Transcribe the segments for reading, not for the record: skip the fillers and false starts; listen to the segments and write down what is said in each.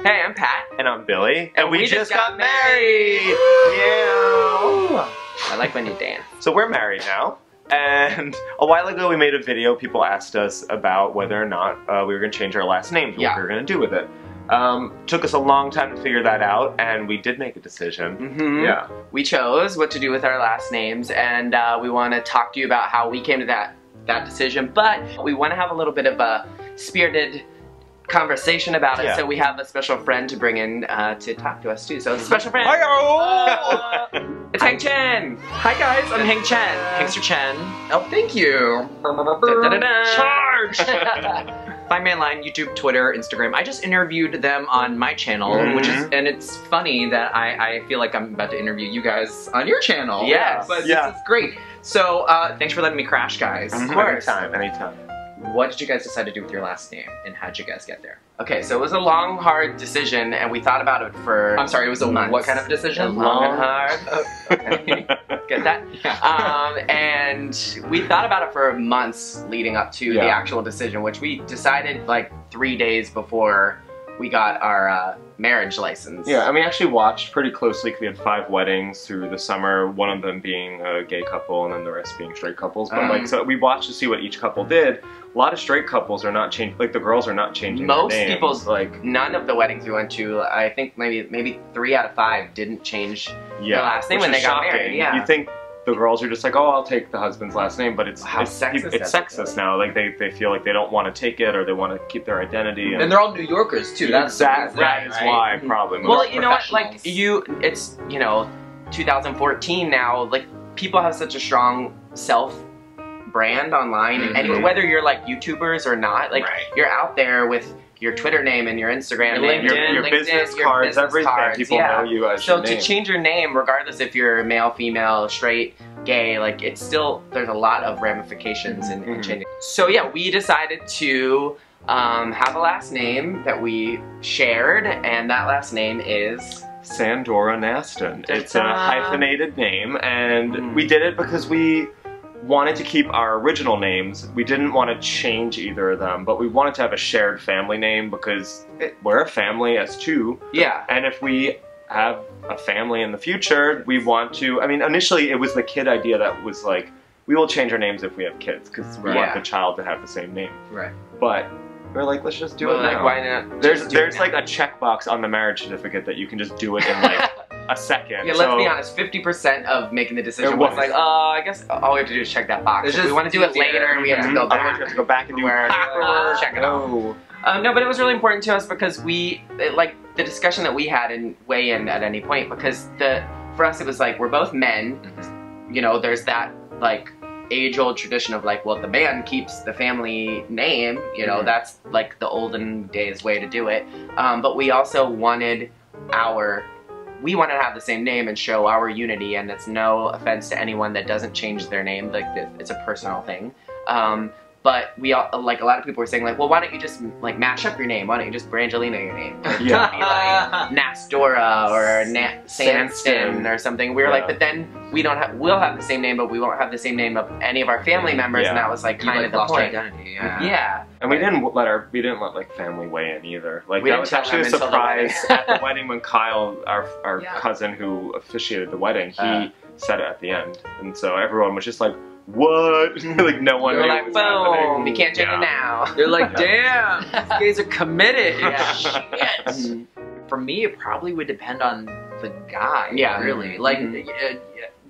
Hey, I'm Pat. And I'm Billy. And we just got married! Yeah! I like when you dance. So we're married now. And a while ago we made a video. People asked us about whether or not we were going to change our last names, what we were going to do with it. Took us a long time to figure that out, and we did make a decision. Yeah. We chose what to do with our last names, and we want to talk to you about how we came to that decision, but we want to have a little bit of a spirited conversation about it, so we have a special friend to bring in to talk to us too. So, special friend! Hi-yo! It's Hank Chen! Hi guys, I'm Hank Chen. Hankster Chen. Oh, thank you! Charge! Find me online, YouTube, Twitter, Instagram. I just interviewed them on my channel, and it's funny that I feel like I'm about to interview you guys on your channel. Yes. But this is great. So, thanks for letting me crash, guys. Of course. Anytime. What did you guys decide to do with your last name, and how'd you guys get there? Okay, so it was a long, hard decision, and we thought about it for I'm sorry, it was a months. what kind of decision? Long and hard. Okay. Get that? Yeah. And we thought about it for months leading up to the actual decision, which we decided like 3 days before we got our marriage license. Yeah, and we actually watched pretty closely because we had 5 weddings through the summer, one of them being a gay couple and then the rest being straight couples. But like, so we watched to see what each couple did. A lot of straight couples are not changing, like the girls are not changing Most their names. people's, like, none of the weddings we went to, I think maybe 3 out of 5 didn't change their last name which when they is got shocking. married. Yeah. You think the girls are just like, oh, I'll take the husband's last name, but it's sexist now. Like they feel like they don't want to take it, or they want to keep their identity. And they're all New Yorkers too. That's that is why probably. Well, you know what? Like it's 2014 now. Like people have such a strong brand online, and anyway, whether you're like YouTubers or not, like you're out there with your Twitter name and your Instagram name, your LinkedIn, business cards, everything. People know you as your name. So to change your name, regardless if you're male, female, straight, gay, like it's still, there's a lot of ramifications in changing. So yeah, we decided to have a last name that we shared, and that last name is Sandor Astin. It's a hyphenated name, and we did it because we wanted to keep our original names. We didn't want to change either of them, but we wanted to have a shared family name because we're a family as two. Yeah. And if we have a family in the future, we want to, I mean, initially it was the kid idea that was like, we will change our names if we have kids because we want the child to have the same name. Right. But we're like, let's just do it now. Why not? There's like a checkbox on the marriage certificate that you can just do it in like a second. Yeah, let's be honest, 50% of making the decision was like, oh, I guess all we have to do is check that box. If we want to do it later, we have to go back. We have to go back and do it. Check it out. No, but it was really important to us because like the discussion that we had and weigh in at any point, because for us it was like, we're both men, you know, there's that like age-old tradition of like, well, the man keeps the family name, you know, that's like the olden days way to do it. But we also wanted we want to have the same name and show our unity, and it's no offense to anyone that doesn't change their name, like it's a personal thing. But we all, like a lot of people were saying like, well, why don't you just like mash up your name? Why don't you just Brangelina your name? Or be like Nastora or Sanston or something. We were like, but then we'll have the same name, but we won't have the same name of any of our family members, and that was like kind of the point. Identity. Yeah. And we didn't let like family weigh in either. Like that was actually a surprise at the wedding when Kyle, our cousin who officiated the wedding, he said it at the end, and so everyone was just like, what? Like no one knew like, what was happening. We can't change it now. They're like, damn, these guys are committed. Shit. For me, it probably would depend on the guy. Yeah. Really. Like,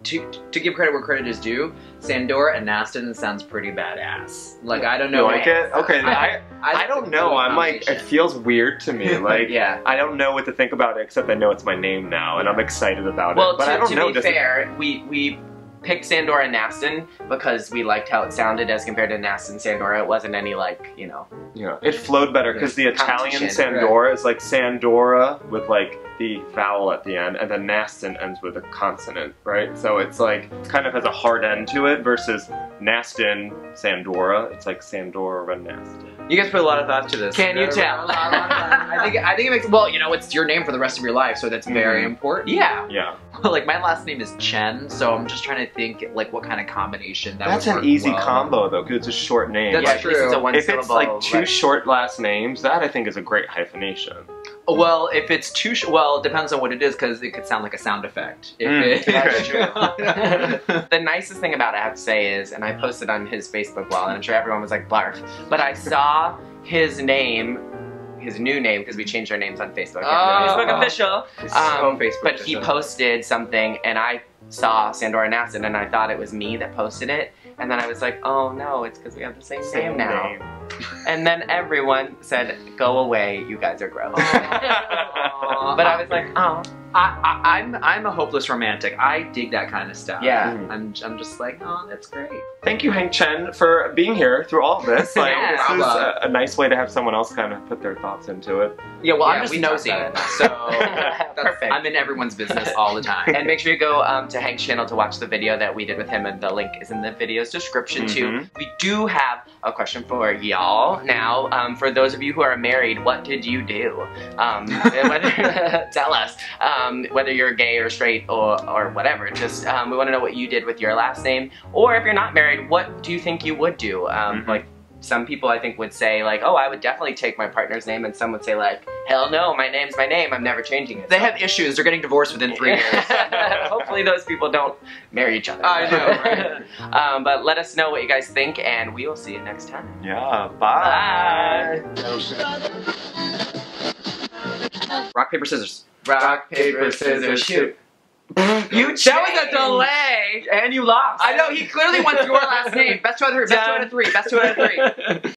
to give credit where credit is due, Sandor Astin sounds pretty badass. Like, I don't know. You like it? Okay, I don't know. I'm like, it feels weird to me. Like, I don't know what to think about it, except I know it's my name now, and I'm excited about it. But I don't know. To be fair, we picked Sandor Astin because we liked how it sounded as compared to Astin Sandora. It wasn't any like, you know. Yeah, it flowed better because the Italian Sandora is like Sandora with like the vowel at the end, and then Astin ends with a consonant, right? So it's like, it kind of has a hard end to it versus Astin Sandora. It's like Sandora Astin. You guys put a lot of thought to this. Can you tell? I think it makes, well, you know, it's your name for the rest of your life, so that's very important. Yeah. Yeah. Like, my last name is Chen, so I'm just trying to think, like, what kind of combination that That's would an easy combo, though, because it's a short name. That's true. It's a if it's like 2 short last names, that I think is a great hyphenation. Well, if it's too well, it depends on what it is, because it could sound like a sound effect. That's true. The nicest thing about it, I have to say, is, and I posted on his Facebook wall, and I'm sure everyone was like, barf, but I saw his name, his new name, because we changed our names on Facebook. Facebook official. But he posted something, and I saw Sandor Astin, and I thought it was me that posted it. And then I was like, oh no, it's because we have the same name now. And then everyone said, go away, you guys are gross. But I was like, oh. I'm a hopeless romantic. I dig that kind of stuff. Yeah. I'm just like, oh, that's great. Thank you, Hank Chen, for being here through all of this. Like, this is a nice way to have someone else kind of put their thoughts into it. Yeah, well, I'm just nosy, so Perfect. I'm in everyone's business all the time. And make sure you go to Hank's channel to watch the video that we did with him, and the link is in the video's description too. We do have a question for y'all now. For those of you who are married, what did you do? Tell us. Whether you're gay or straight or whatever. Just we want to know what you did with your last name, or if you're not married, what do you think you would do? Like some people I think would say like, oh, I would definitely take my partner's name, and some would say like, hell no, my name's my name, I'm never changing it. They have issues. They're getting divorced within 3 years. Hopefully those people don't marry each other. I know, right? But let us know what you guys think, and we will see you next time. Yeah, bye. Rock, paper, scissors. Rock, paper, scissors, shoot. You changed. That was a delay, and you lost. I know, he clearly went through our last name. Best two out of three. Best two out of three. Best two out of three.